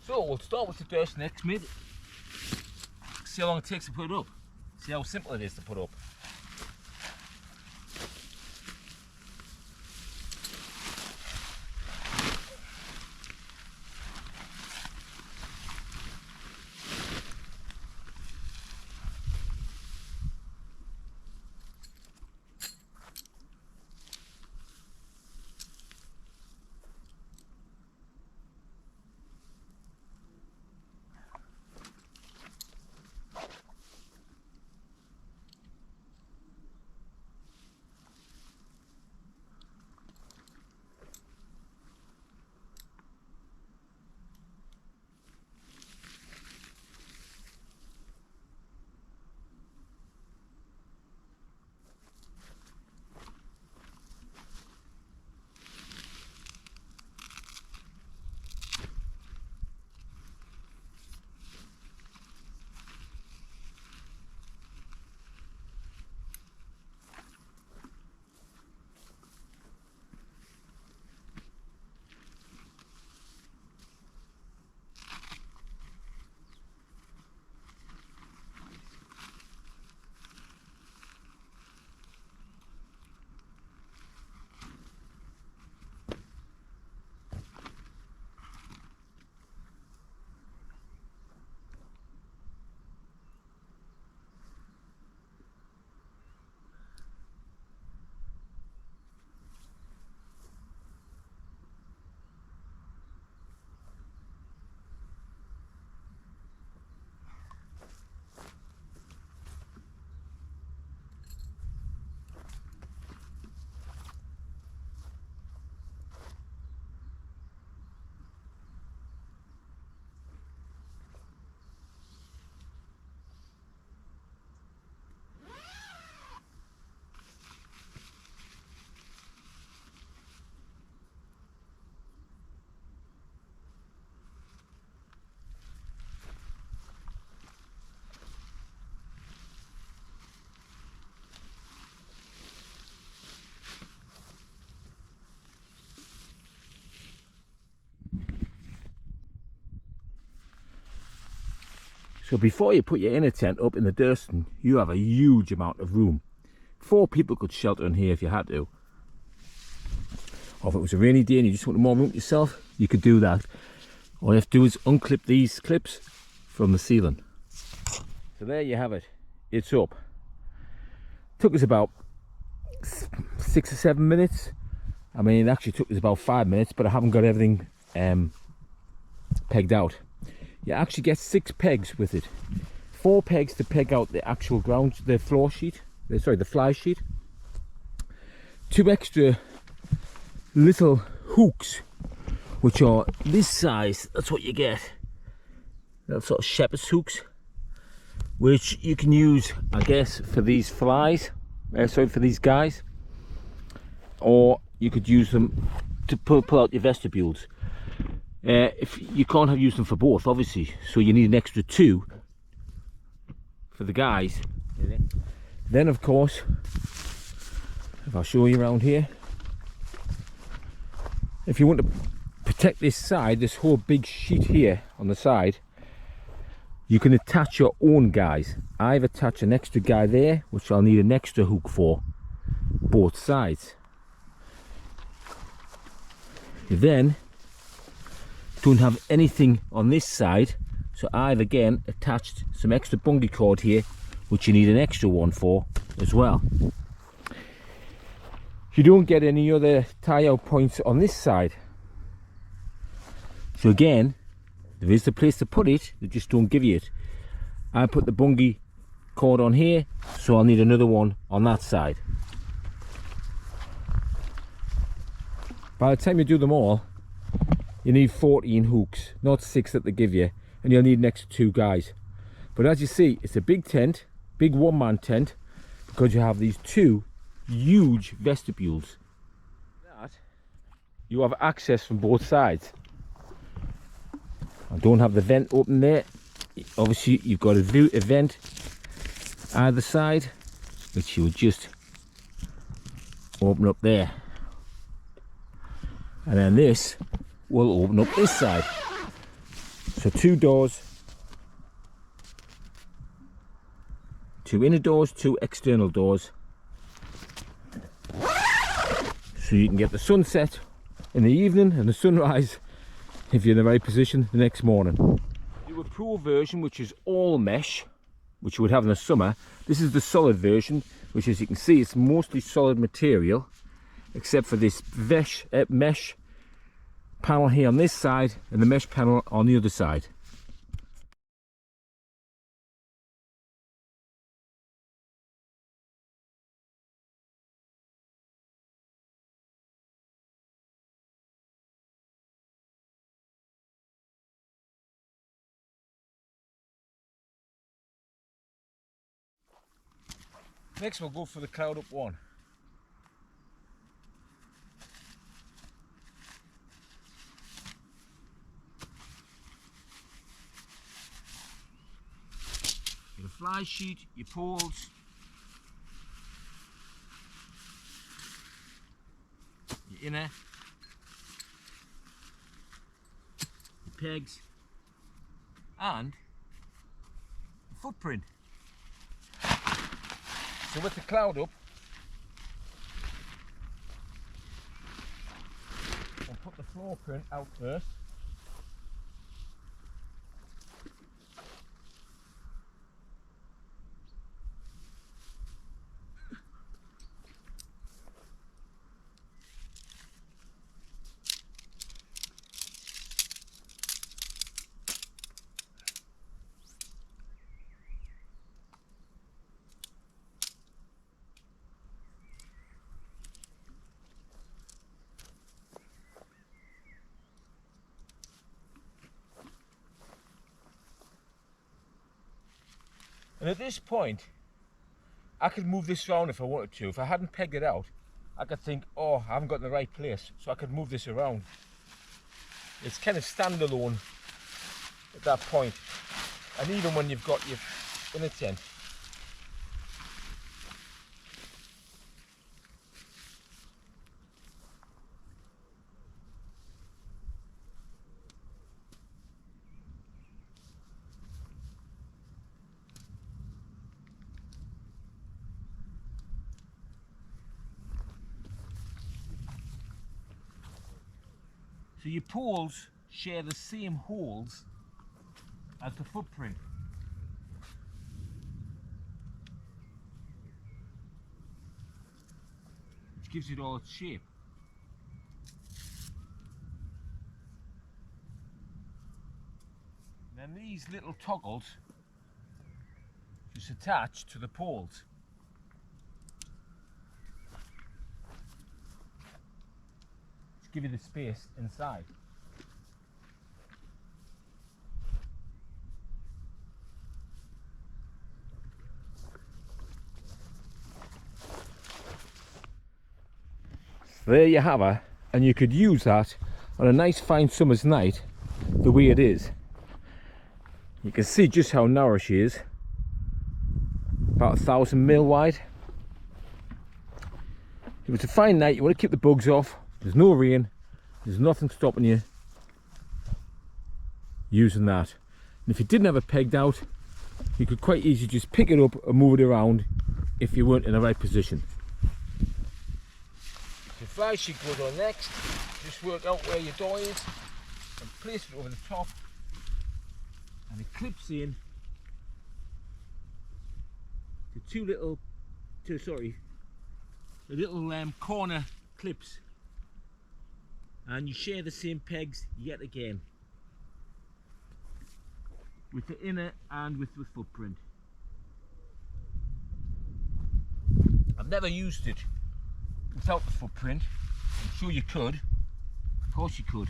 So we'll start with the DURSTON Xmid. See how long it takes to put it up. See how simple it is to put up. So before you put your inner tent up in the DURSTON, you have a huge amount of room. 4 people could shelter in here if you had to. Or if it was a rainy day and you just wanted more room yourself, you could do that. All you have to do is unclip these clips from the ceiling. So there you have it. It's up. Took us about 6 or 7 minutes. I mean, it actually took us about 5 minutes, but I haven't got everything pegged out. You actually get 6 pegs with it. 4 pegs to peg out the actual ground, the floor sheet, sorry, the fly sheet. 2 extra little hooks, which are this size. That's what you get. They're sort of shepherd's hooks, which you can use, I guess, for these flies, sorry, for these guys. Or you could use them to pull out your vestibules. If you can't use them for both, obviously, so you need an extra 2 for the guys. Then of course, if I'll show you around here, if you want to protect this side, this whole big sheet here on the side, you can attach your own guys. I've attached an extra guy there, which I'll need an extra hook for both sides. You then don't have anything on this side, so I've again attached some extra bungee cord here, which you need an extra one for as well. You don't get any other tie out points on this side, so again, there is the place to put it, they just don't give you it. I put the bungee cord on here, so I'll need another one on that side. By the time you do them all, you need 14 hooks, not 6 that they give you, and you'll need an extra 2 guys. But as you see, it's a big tent, big one-man tent, because you have these 2 huge vestibules. That you have access from both sides. I don't have the vent open there. Obviously, you've got a vent either side, which you would just open up there, and then this will open up this side. So 2 doors, 2 inner doors, 2 external doors, so you can get the sunset in the evening and the sunrise, if you're in the right position, the next morning. Do a pro version, which is all mesh, which you would have in the summer. This is the solid version, which, as you can see, it's mostly solid material, except for this mesh panel here on this side and the mesh panel on the other side. Next we'll go for the CloudUp1. Get a fly sheet, your poles, your inner, your pegs, and the footprint. So with the CloudUp, I'll put the floor print out first. And at this point, I could move this around if I wanted to. If I hadn't pegged it out, I could think, oh, I haven't got it in the right place, so I could move this around. It's kind of standalone at that point. And even when you've got your inner tent. So your poles share the same holes as the footprint. Which gives it all its shape. And then these little toggles just attach to the poles. Give you the space inside. So there you have her, and you could use that on a nice fine summer's night the way it is. You can see just how narrow she is, about 1,000 mil wide. If it's a fine night, you want to keep the bugs off. There's no rain, there's nothing stopping you using that. And if you didn't have it pegged out, you could quite easily just pick it up and move it around if you weren't in the right position. The fly sheet goes on next. Just work out where your door is and place it over the top, and it clips in to the little corner clips. And you share the same pegs yet again with the inner and with the footprint. I've never used it without the footprint. I'm sure you could, of course you could.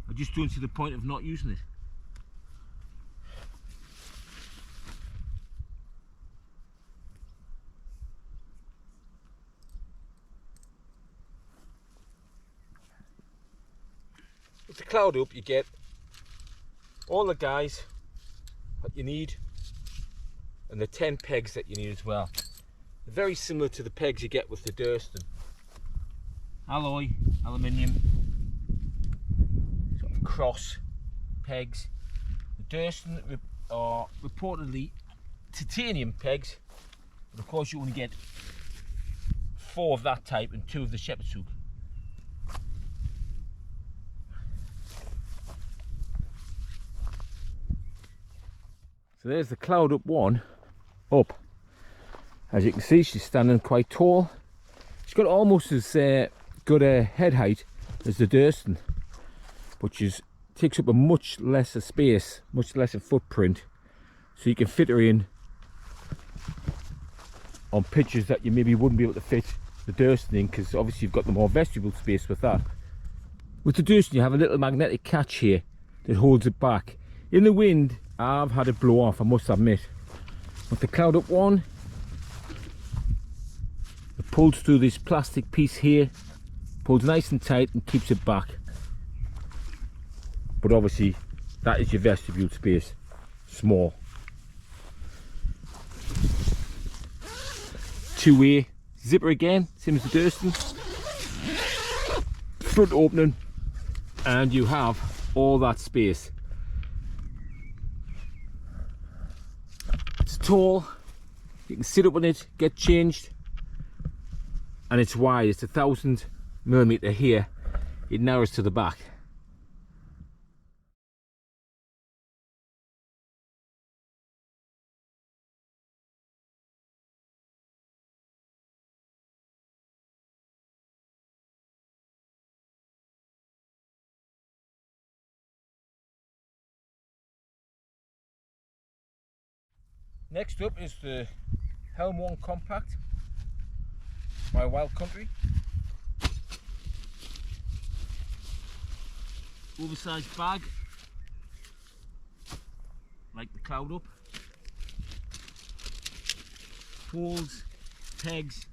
I just don't see the point of not using it. With the CloudUp, you get all the guys that you need and the 10 pegs that you need as well. They're very similar to the pegs you get with the DURSTON. Alloy, aluminium, sort of cross pegs. The Durston are reportedly titanium pegs, but of course you only get 4 of that type and 2 of the shepherd's hook. So there's the CloudUp1 up. As you can see, she's standing quite tall. She's got almost as good a head height as the Durston, but she takes up a much lesser space, much lesser footprint, so you can fit her in on pitches that you maybe wouldn't be able to fit the Durston in, because obviously you've got the more vestibule space with that. With the Durston you have a little magnetic catch here that holds it back. In the wind I've had it blow off, I must admit. With the CloudUp1, it pulls through this plastic piece here, pulls nice and tight and keeps it back. But obviously that is your vestibule space, small. Two-way zipper again, same as the Durston. Front opening, and you have all that space. It's tall, you can sit up on it, get changed, and it's wide. It's 1000mm here, it narrows to the back. Next up is the Helm 1 Compact, my wild country. Oversized bag, like the CloudUp. Poles, pegs,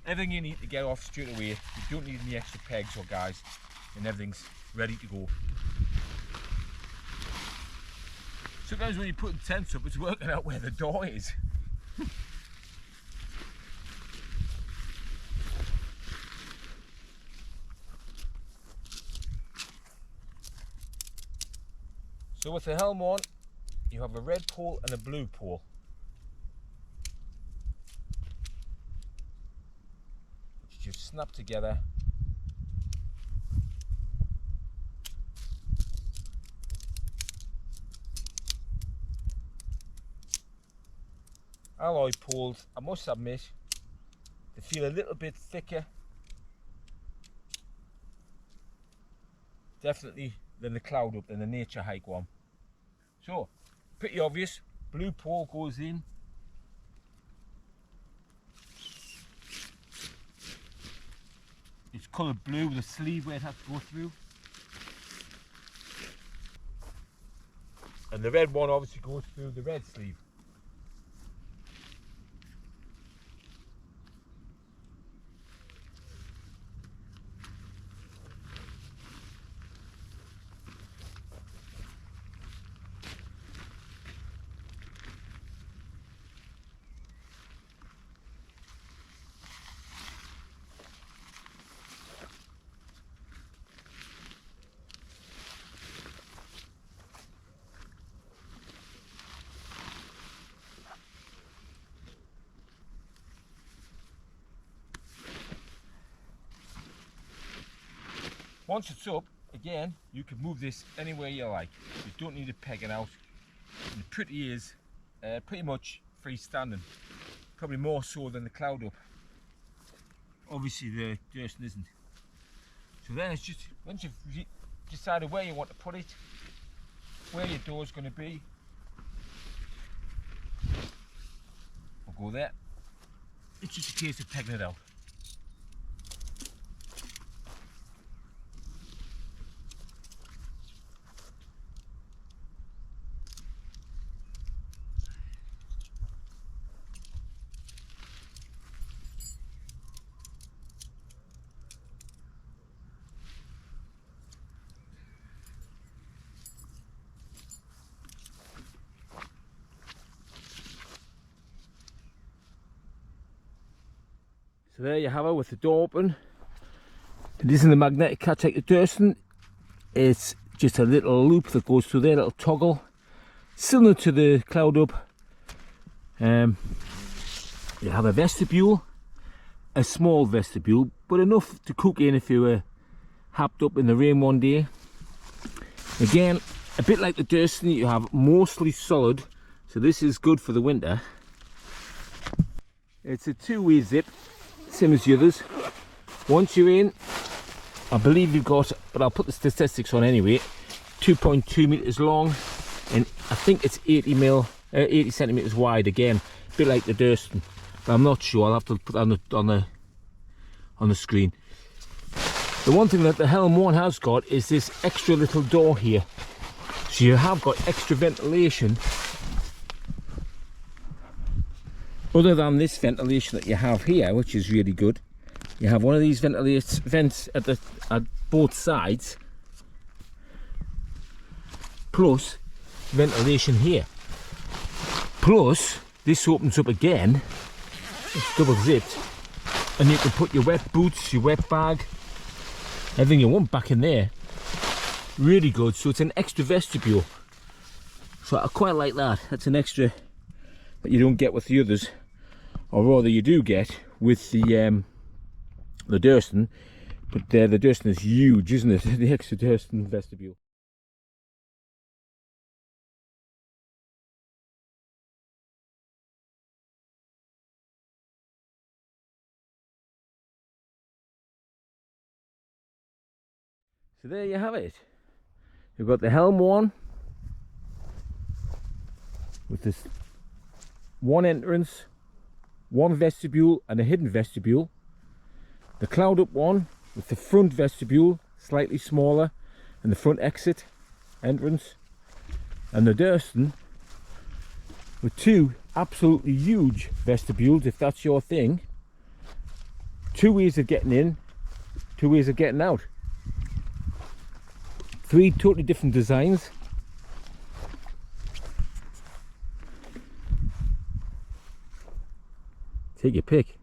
everything you need to get off straight away. You don't need any extra pegs or guys, and everything's ready to go. Sometimes when you're putting tents up, it's working out where the door is. So with the Helm on, you have a red pole and a blue pole. Which you snap together. Alloy poles, I must admit, they feel a little bit thicker, definitely, than the CloudUp, than the NatureHike one. So, pretty obvious, blue pole goes in. It's coloured blue with a sleeve where it has to go through. And the red one obviously goes through the red sleeve. Once it's up, again, you can move this anywhere you like. You don't need to peg it out. And the pretty is pretty much freestanding, probably more so than the CloudUp. Obviously the Durston isn't. So then it's just, once you've decided where you want to put it, where your door's going to be, we'll go there. It's just a case of pegging it out. So there you have her with the door open. It isn't a magnetic catch like the Durston. It's just a little loop that goes through there, little toggle, similar to the CloudUp. You have a vestibule, a small vestibule, but enough to cook in if you were happed up in the rain one day. Again, a bit like the DURSTON, you have mostly solid, so this is good for the winter. It's a two-way zip, same as the others. Once you're in, I believe you've got, but I'll put the statistics on anyway, 2.2 meters long, and I think it's 80 centimeters wide. Again, a bit like the DURSTON, but I'm not sure. I'll have to put that on the screen. The one thing that the Helm 1 has got is this extra little door here, so you have got extra ventilation other than this ventilation that you have here, which is really good. You have one of these vents at both sides, plus ventilation here, plus this opens up again, it's double zipped, and you can put your wet boots, your wet bag, everything you want back in there. Really good. So it's an extra vestibule, so I quite like that. That's an extra that you don't get with the others, or rather you do get with the DURSTON, but the DURSTON is huge, isn't it? The extra DURSTON vestibule. So there you have it. You've got the Helm 1 with this one entrance, one vestibule and a hidden vestibule. The CloudUp 1 with the front vestibule, slightly smaller, and the front exit entrance. And the DURSTON with two absolutely huge vestibules, if that's your thing. Two ways of getting in, two ways of getting out. Three totally different designs. Take your pick.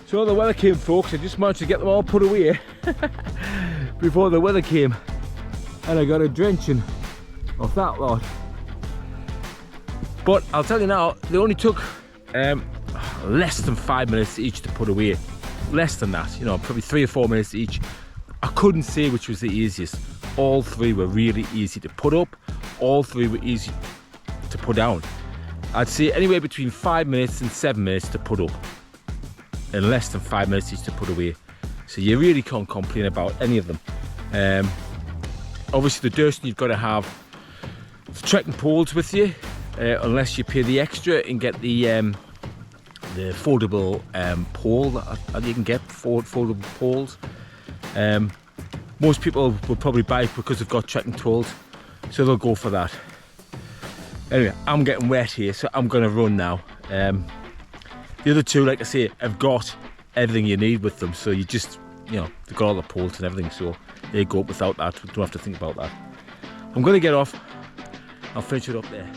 So the weather came, folks. I just managed to get them all put away before the weather came, and I got a drenching of that lot. But I'll tell you now, they only took less than 5 minutes each to put away. Less than that, you know, probably 3 or 4 minutes each. I couldn't say which was the easiest. All three were really easy to put up. All three were easy to put down. I'd say anywhere between 5 minutes and 7 minutes to put up, and less than 5 minutes each to put away. So you really can't complain about any of them. Obviously the DURSTON, you've got to have the trekking poles with you, unless you pay the extra and get the foldable pole that you can get, foldable poles. Most people will probably buy it because they've got trekking poles, so they'll go for that. Anyway, I'm getting wet here, so I'm going to run now. The other two, like I say, have got everything you need with them, so you just, you know, they've got all the poles and everything, so they go up without that. We don't have to think about that. I'm going to get off. I'll finish it up there.